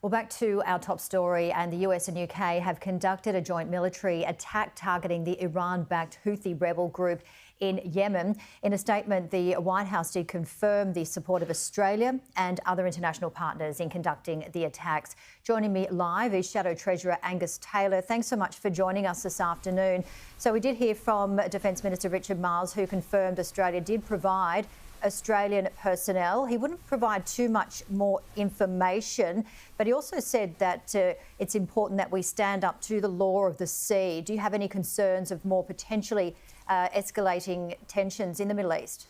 Well, back to our top story, and the US and UK have conducted a joint military attack targeting the Iran-backed Houthi rebel group in Yemen. In a statement, the White House did confirm the support of Australia and other international partners in conducting the attacks. Joining me live is Shadow Treasurer Angus Taylor. Thanks so much for joining us this afternoon. So we did hear from Defence Minister Richard Marles, who confirmed Australia did provide Australian personnel. He wouldn't provide too much more information, but he also said that it's important that we stand up to the law of the sea. Do you have any concerns of more potentially escalating tensions in the Middle East?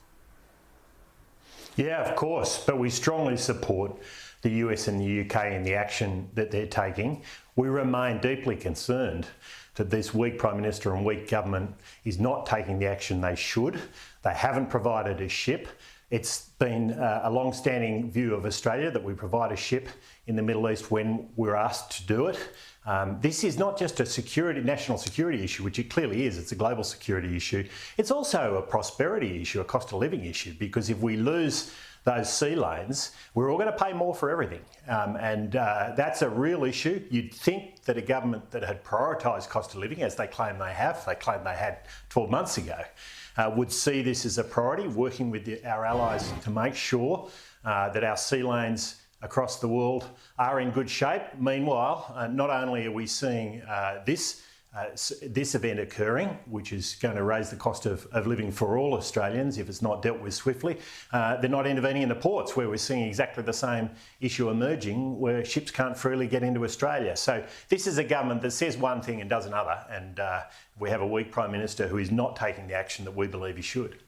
Yeah, of course, but we strongly support the US and the UK in the action that they're taking. We remain deeply concerned that this weak Prime Minister and weak government is not taking the action they should. They haven't provided a ship. It's been a long-standing view of Australia that we provide a ship in the Middle East when we're asked to do it. This is not just a national security issue, which it clearly is. It's a global security issue. It's also a prosperity issue, a cost of living issue, because if we lose those sea lanes, we're all going to pay more for everything. That's a real issue. You'd think that a government that had prioritised cost of living, as they claim they had 12 months ago, would see this as a priority, working with our allies to make sure that our sea lanes across the world are in good shape. Meanwhile, not only are we seeing this event occurring, which is going to raise the cost of living for all Australians if it's not dealt with swiftly, they're not intervening in the ports, where we're seeing exactly the same issue emerging, where ships can't freely get into Australia. So this is a government that says one thing and does another, and we have a weak Prime Minister who is not taking the action that we believe he should.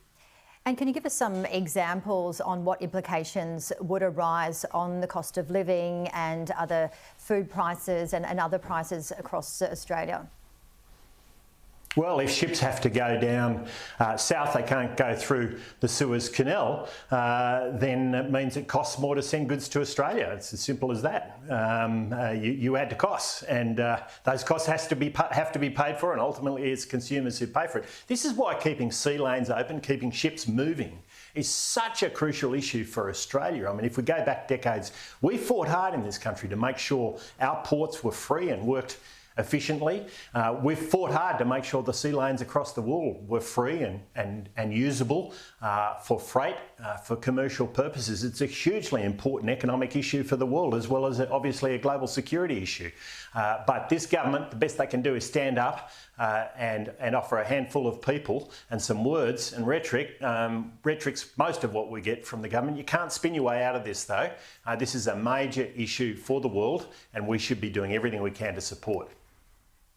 And can you give us some examples on what implications would arise on the cost of living and other food prices and other prices across Australia? Well, if ships have to go down south, they can't go through the Suez Canal, then it means it costs more to send goods to Australia. It's as simple as that. You add to costs, and those costs have to be paid for, and ultimately it's consumers who pay for it. This is why keeping sea lanes open, keeping ships moving, is such a crucial issue for Australia. I mean, if we go back decades, we fought hard in this country to make sure our ports were free and worked efficiently. We've fought hard to make sure the sea lanes across the world were free and usable for freight, for commercial purposes. It's a hugely important economic issue for the world, as well as obviously a global security issue. But this government, the best they can do is stand up and offer a handful of people and some words and rhetoric. Rhetoric's most of what we get from the government. You can't spin your way out of this, though. This is a major issue for the world, and we should be doing everything we can to support.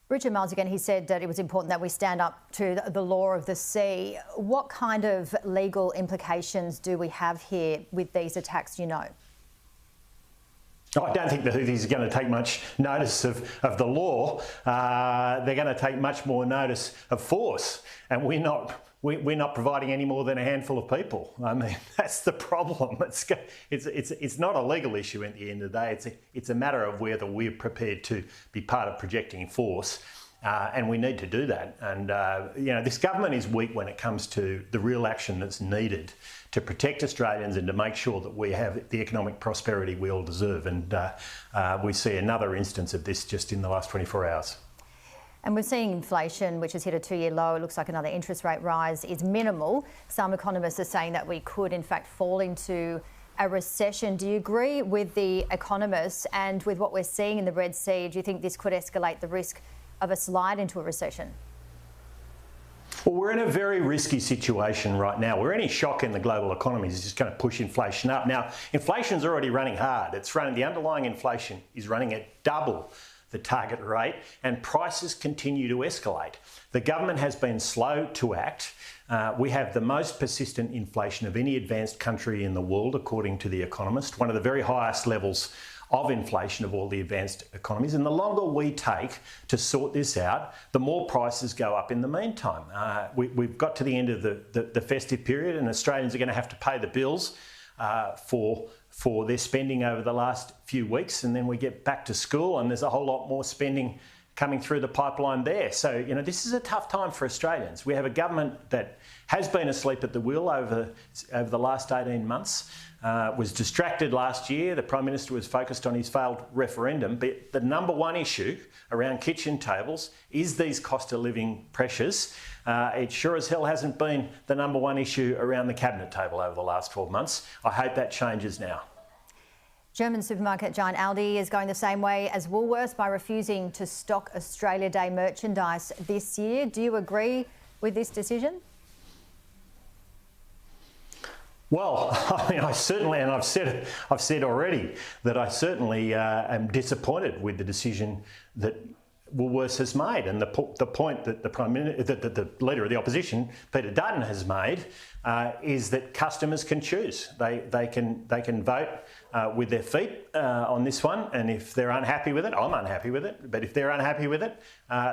Richard Marles, again, he said that it was important that we stand up to the law of the sea. What kind of legal implications do we have here with these attacks, do you know? I don't think the Houthis are going to take much notice of the law. They're going to take much more notice of force, and we're not providing any more than a handful of people. I mean, that's the problem. It's not a legal issue at the end of the day. It's a matter of whether we're prepared to be part of projecting force, and we need to do that. And this government is weak when it comes to the real action that's needed to protect Australians and to make sure that we have the economic prosperity we all deserve. And we see another instance of this just in the last 24 hours. And we're seeing inflation, which has hit a two-year low. It looks like another interest rate rise is minimal. Some economists are saying that we could, in fact, fall into a recession. Do you agree with the economists? And with what we're seeing in the Red Sea, do you think this could escalate the risk of a slide into a recession? Well, we're in a very risky situation right now. Any shock in the global economy is just going to push inflation up. Now, inflation's already running hard. The underlying inflation is running at double the target rate, and prices continue to escalate. The government has been slow to act. We have the most persistent inflation of any advanced country in the world, according to The Economist, one of the very highest levels of inflation of all the advanced economies. And the longer we take to sort this out, the more prices go up in the meantime. We've got to the end of the festive period, and Australians are going to have to pay the bills for their spending over the last few weeks, and then we get back to school and there's a whole lot more spending coming through the pipeline there. So, you know, this is a tough time for Australians. We have a government that has been asleep at the wheel over the last 18 months, was distracted last year. The Prime Minister was focused on his failed referendum. But the number one issue around kitchen tables is these cost of living pressures. It sure as hell hasn't been the number one issue around the cabinet table over the last 12 months. I hope that changes now. German supermarket giant Aldi is going the same way as Woolworths by refusing to stock Australia Day merchandise this year. Do you agree with this decision? Well, I mean, I certainly, and I've said already that I certainly am disappointed with the decision that Woolworths has made, and the point that the Leader of the Opposition, Peter Dutton, has made is that customers can choose. They can vote with their feet on this one, and if they're unhappy with it, I'm unhappy with it, but if they're unhappy with it,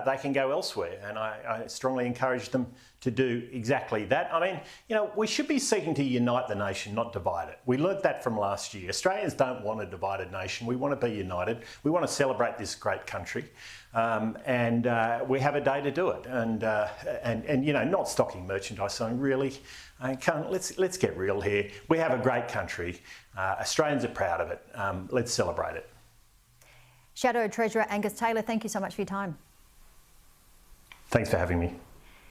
they can go elsewhere, and I strongly encourage them to do exactly that. I mean, you know, we should be seeking to unite the nation, not divide it. We learnt that from last year. Australians don't want a divided nation. We want to be united. We want to celebrate this great country, and we have a day to do it. And you know, not stocking merchandise. I mean, really, let's get real here. We have a great country. Australians are proud of it. Let's celebrate it. Shadow Treasurer Angus Taylor, thank you so much for your time. Thanks for having me.